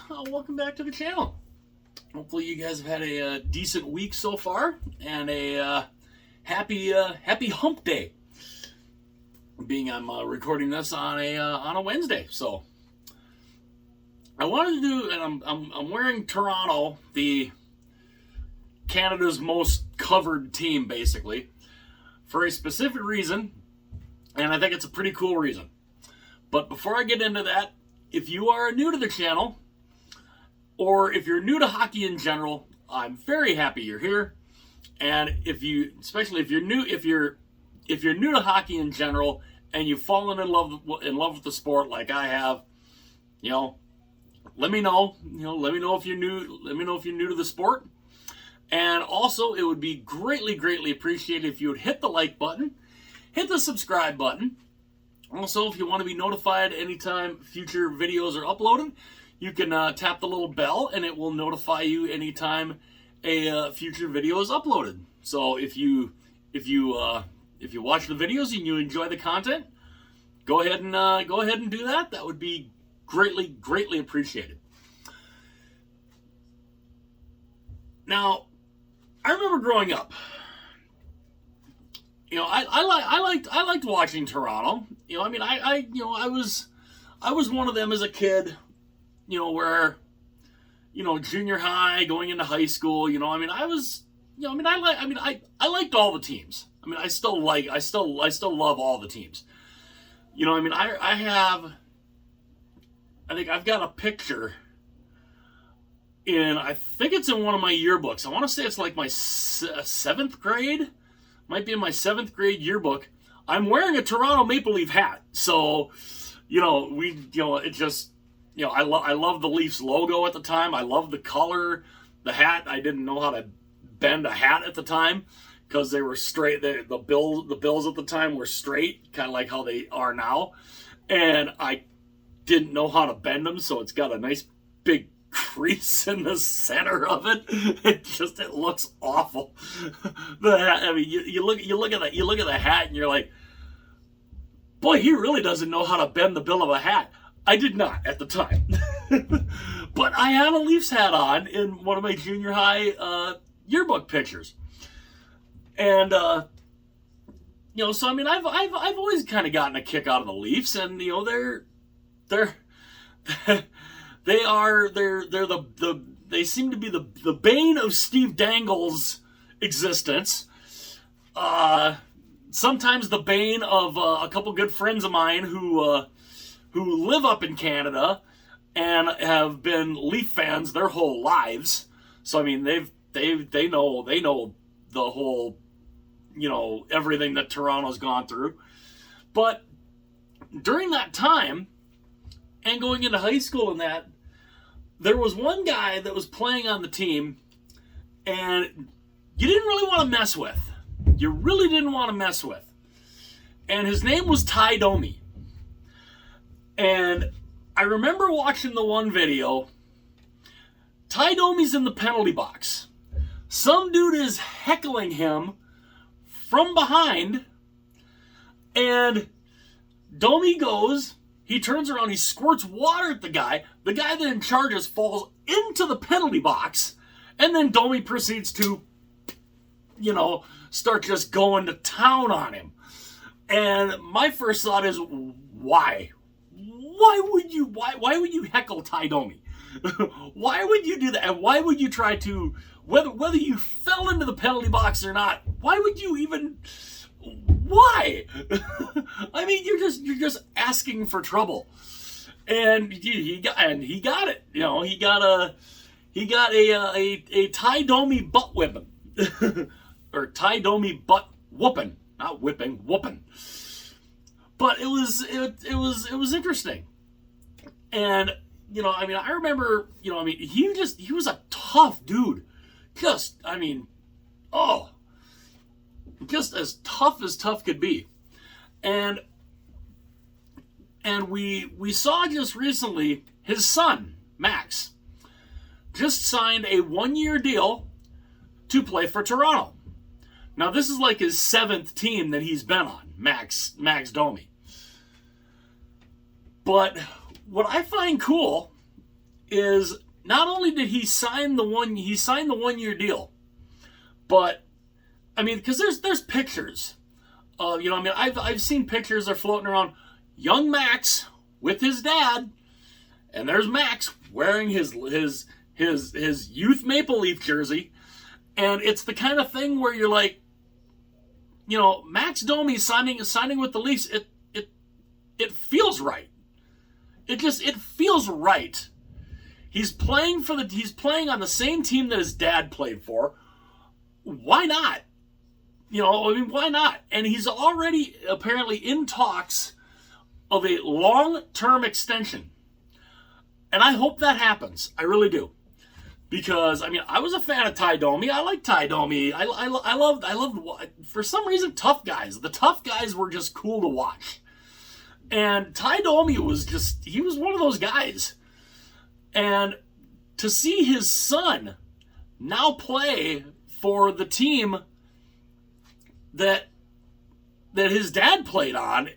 guys, welcome back to the channel. Hopefully you guys have had a decent week so far and a happy hump day. Being I'm recording this on a Wednesday, so I wanted to do, and I'm wearing Toronto, the Canada's most covered team, basically, for a specific reason, and I think it's a pretty cool reason. But before I get into that, if you are new to the channel, or if you're new to hockey in general, I'm very happy you're here. And especially if you're new to hockey in general, and you've fallen in love with the sport like I have, let me know. Let me know if you're new. Let me know if you're new to the sport. And also, it would be greatly appreciated if you would hit the like button, hit the subscribe button. Also, if you want to be notified anytime future videos are uploaded, you can tap the little bell, and it will notify you anytime a future video is uploaded. So if you watch the videos and you enjoy the content, go ahead and do that. That would be greatly appreciated. Now, I remember growing up. I liked watching Toronto. I was one of them as a kid. Where, junior high, going into high school. I liked all the teams. I still love all the teams. I think I've got a picture I think it's in one of my yearbooks. I want to say it's like my 7th grade. Might be in my 7th grade yearbook. I'm wearing a Toronto Maple Leaf hat. So, I love the Leafs logo at the time. I love the color, the hat. I didn't know how to bend a hat at the time because they were straight. The bills at the time were straight, kind of like how they are now. And I didn't know how to bend them, so it's got a nice big crease in the center of it. It looks awful. The hat, you look at the hat and you're like, boy, he really doesn't know how to bend the bill of a hat. I did not at the time. But I had a Leafs hat on in one of my junior high yearbook pictures. And so I've always kind of gotten a kick out of the Leafs, and they seem to be the bane of Steve Dangle's existence. Sometimes the bane of a couple good friends of mine who live up in Canada and have been Leaf fans their whole lives. So they know the whole, everything that Toronto's gone through. But during that time and going into high school and that, there was one guy that was playing on the team and you didn't really want to mess with. You really didn't want to mess with. And his name was Domi. And I remember watching the one video. Domi's in the penalty box. Some dude is heckling him from behind. And Domi goes, he turns around, he squirts water at the guy. The guy then charges, falls into the penalty box. And then Domi proceeds to, start just going to town on him. And my first thought is, why? Why would you heckle Domi? Why would you do that? And why would you try to, whether you fell into the penalty box or not, why would you even, why? You're just asking for trouble. And he got it. He got a Domi butt whipping. Or Domi butt whooping. Not whipping, whooping. But it was interesting. And, I remember, he was a tough dude. Just as tough could be. And we saw just recently his son, Max, just signed a 1-year deal to play for Toronto. Now, this is like his 7th team that he's been on, Max Domi. But what I find cool is not only did he sign the 1 year deal, but I mean, because there's pictures of, you know, I mean, I've seen pictures that are floating around, young Max with his dad, and there's Max wearing his youth Maple Leaf jersey, and it's the kind of thing where you're like, you know, Max Domi signing with the Leafs, it feels right. It feels right. He's playing on the same team that his dad played for. Why not? You know, I mean, why not? And he's already apparently in talks of a long-term extension. And I hope that happens. I really do. Because, I mean, I was a fan of Ty Domi. I like Ty Domi. I loved, for some reason, tough guys. The tough guys were just cool to watch. And Ty Domi he was one of those guys. And to see his son now play for the team that his dad played on,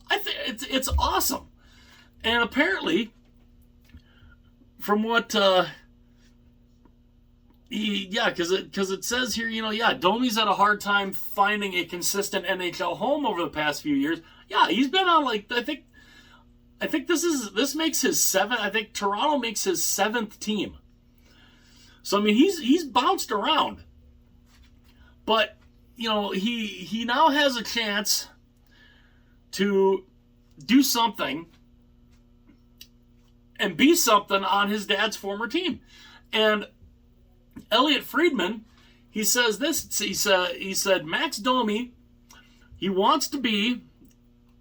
I think it's awesome. And apparently, from what because it says here, you know, Domi's had a hard time finding a consistent NHL home over the past few years. Yeah, he's been on, like, I think this makes his seventh. I think Toronto makes his seventh team. So I mean, he's bounced around, but you know, he now has a chance to do something and be something on his dad's former team. And Elliot Friedman, he says this. He said Max Domi, he wants to be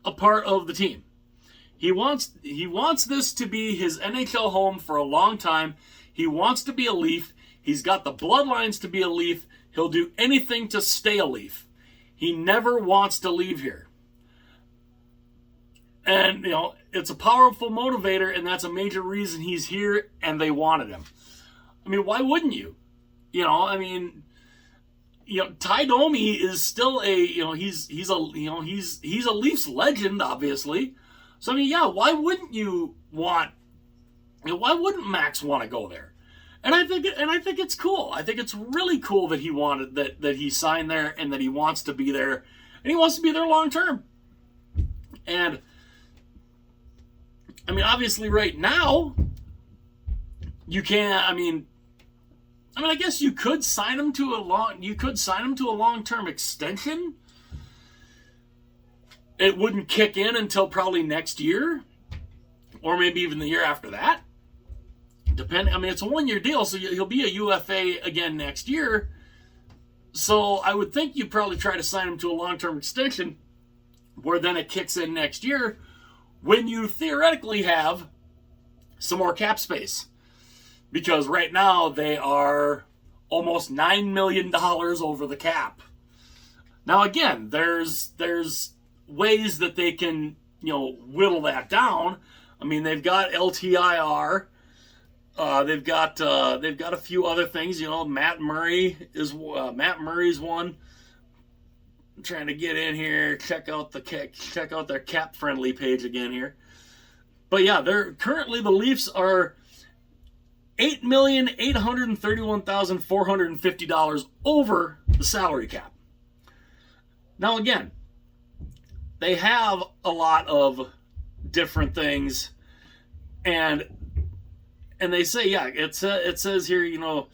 a part of the team. He wants this to be his NHL home for a long time. He wants to be a Leaf. He's got the bloodlines to be a Leaf. He'll do anything to stay a Leaf. He never wants to leave here. And, you know, it's a powerful motivator, and that's a major reason he's here, and they wanted him. I mean, why wouldn't you? You know, I mean, you know, Ty Domi is still he's a Leafs legend, obviously. So I mean, yeah, why wouldn't Max want to go there? And I think it's cool. I think it's really cool that he wanted that he signed there and that he wants to be there, and he wants to be there long term. And I mean, obviously, right now you can't. I mean, I guess you could sign him to a long-term extension. It wouldn't kick in until probably next year, or maybe even the year after that. I mean, it's a 1 year deal, so he'll be a UFA again next year. So I would think you'd probably try to sign him to a long-term extension, where then it kicks in next year, when you theoretically have some more cap space. Because right now they are almost $9 million over the cap. Now again, there's ways that they can, you know, whittle that down. I mean, they've got LTIR. They've got a few other things. You know, Matt Murray's one. I'm trying to get in here, check out their cap friendly page again here. But yeah, currently the Leafs are $8,831,450 over the salary cap. Now again, they have a lot of different things, and they say, yeah, it says here, you know,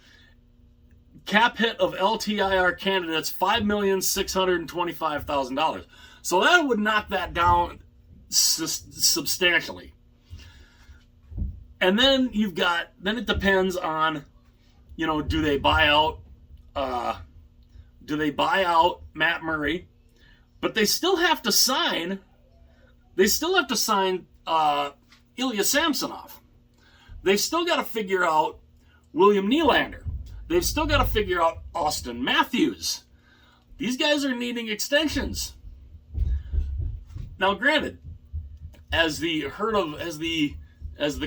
cap hit of LTIR candidates $5,625,000. So that would knock that down substantially. And then it depends on, you know, do they buy out Matt Murray? But they still have to sign Ilya Samsonov. They've still got to figure out William Nylander. They've still got to figure out Austin Matthews. These guys are needing extensions. Now, granted, as the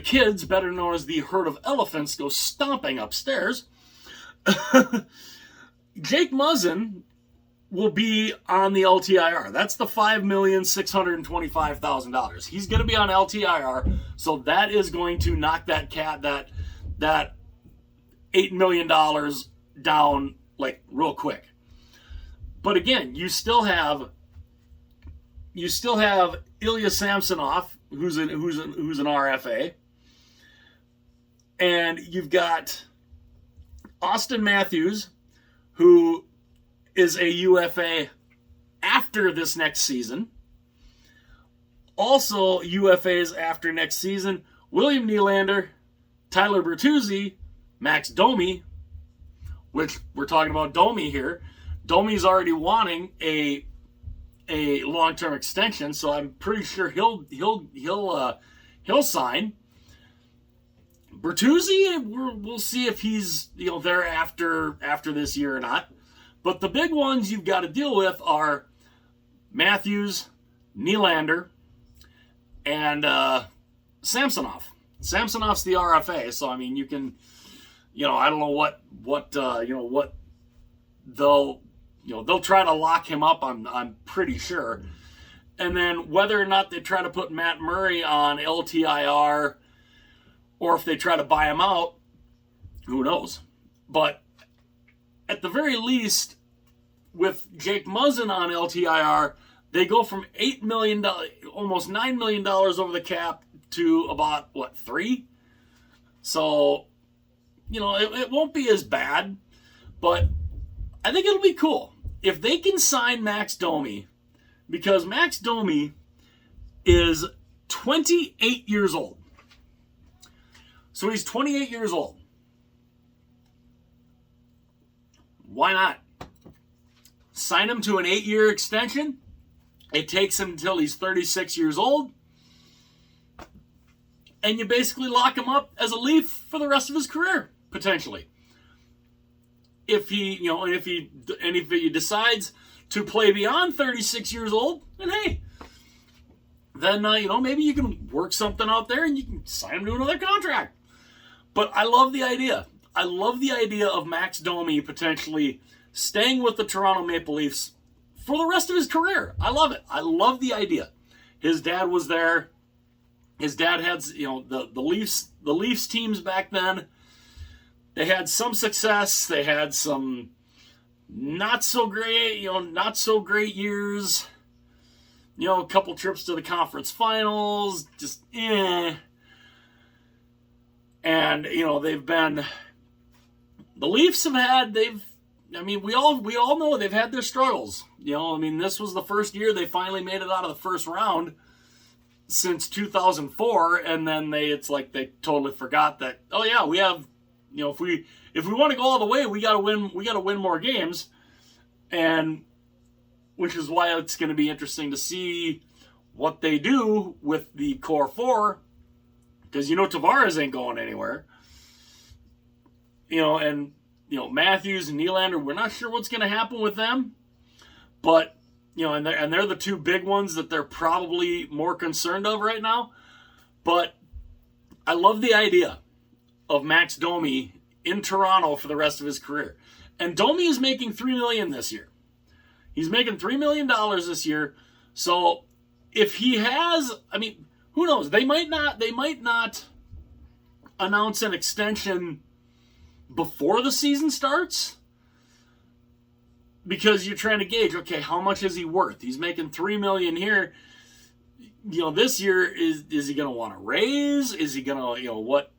kids, better known as the herd of elephants, go stomping upstairs, Jake Muzzin will be on the LTIR. That's the $5,625,000. He's going to be on LTIR, so that is going to knock that that $8 million down like real quick. But again, you still have Ilya Samsonov, who's an RFA, and you've got Austin Matthews, who is a UFA after this next season. Also UFAs after next season, William Nylander, Tyler Bertuzzi, Max Domi, which we're talking about Domi here. Domi's already wanting a long-term extension, so I'm pretty sure he'll sign. Bertuzzi, we'll see if he's there after this year or not. But the big ones you've got to deal with are Matthews, Nylander, and Samsonov. Samsonov's the RFA, so I mean you can, I don't know what they'll try to lock him up. I'm pretty sure, and then whether or not they try to put Matt Murray on LTIR, or if they try to buy him out, who knows? But at the very least, with Jake Muzzin on LTIR, they go from $8 million, almost $9 million over the cap to about, $3 million? So, it won't be as bad, but I think it'll be cool. If they can sign Max Domi, because Max Domi is 28 years old. So he's 28 years old. Why not? Sign him to an 8-year extension. It takes him until he's 36 years old. And you basically lock him up as a Leaf for the rest of his career, potentially. If he decides to play beyond 36 years old, then hey, then maybe you can work something out there and you can sign him to another contract. But I love the idea. I love the idea of Max Domi potentially staying with the Toronto Maple Leafs for the rest of his career. I love it. I love the idea. His dad was there. His dad had, the Leafs teams back then. They had some success. They had some not so great years. A couple trips to the conference finals, just eh. And the Leafs we all know they've had their struggles. This was the first year they finally made it out of the first round since 2004, and then they totally forgot that, oh yeah, we have, if we want to go all the way, we got to win more games. And which is why it's going to be interesting to see what they do with the core four, because Tavares ain't going anywhere. And Matthews and Nylander, we're not sure what's going to happen with them, but and they're the two big ones that they're probably more concerned of right now. But I love the idea of Max Domi in Toronto for the rest of his career. And Domi is making $3 million this year. He's making $3 million this year. So if he has, who knows? They might not announce an extension before the season starts, because you're trying to gauge, okay, how much is he worth? He's making $3 million here. This year, is he going to want to raise? Is he going to, what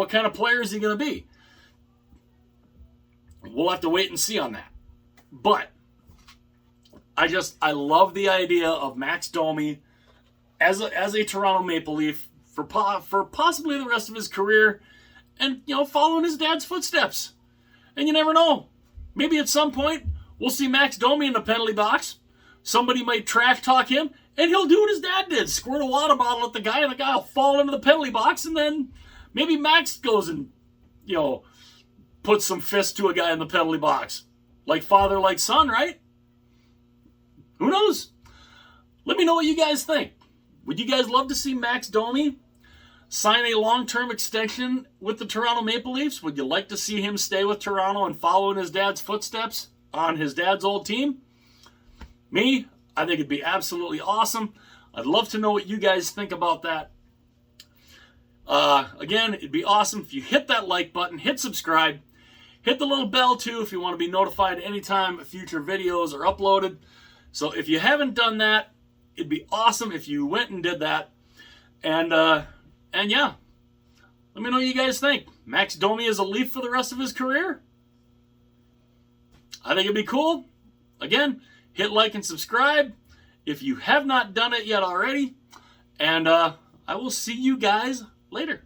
kind of player is he going to be? We'll have to wait and see on that. But I love the idea of Max Domi as a Toronto Maple Leaf for possibly the rest of his career, and following his dad's footsteps. And you never know. Maybe at some point we'll see Max Domi in the penalty box. Somebody might trash talk him, and he'll do what his dad did: squirt a water bottle at the guy, and the guy will fall into the penalty box, and then maybe Max goes and puts some fist to a guy in the penalty box. Like father, like son, right? Who knows? Let me know what you guys think. Would you guys love to see Max Domi sign a long-term extension with the Toronto Maple Leafs? Would you like to see him stay with Toronto and follow in his dad's footsteps on his dad's old team? Me, I think it'd be absolutely awesome. I'd love to know what you guys think about that. Again, it'd be awesome if you hit that like button, hit subscribe, hit the little bell too if you want to be notified anytime future videos are uploaded. So if you haven't done that, it'd be awesome if you went and did that. And yeah, let me know what you guys think. Max Domi as a Leaf for the rest of his career? I think it'd be cool. Again, hit like and subscribe if you have not done it yet already. And I will see you guys later.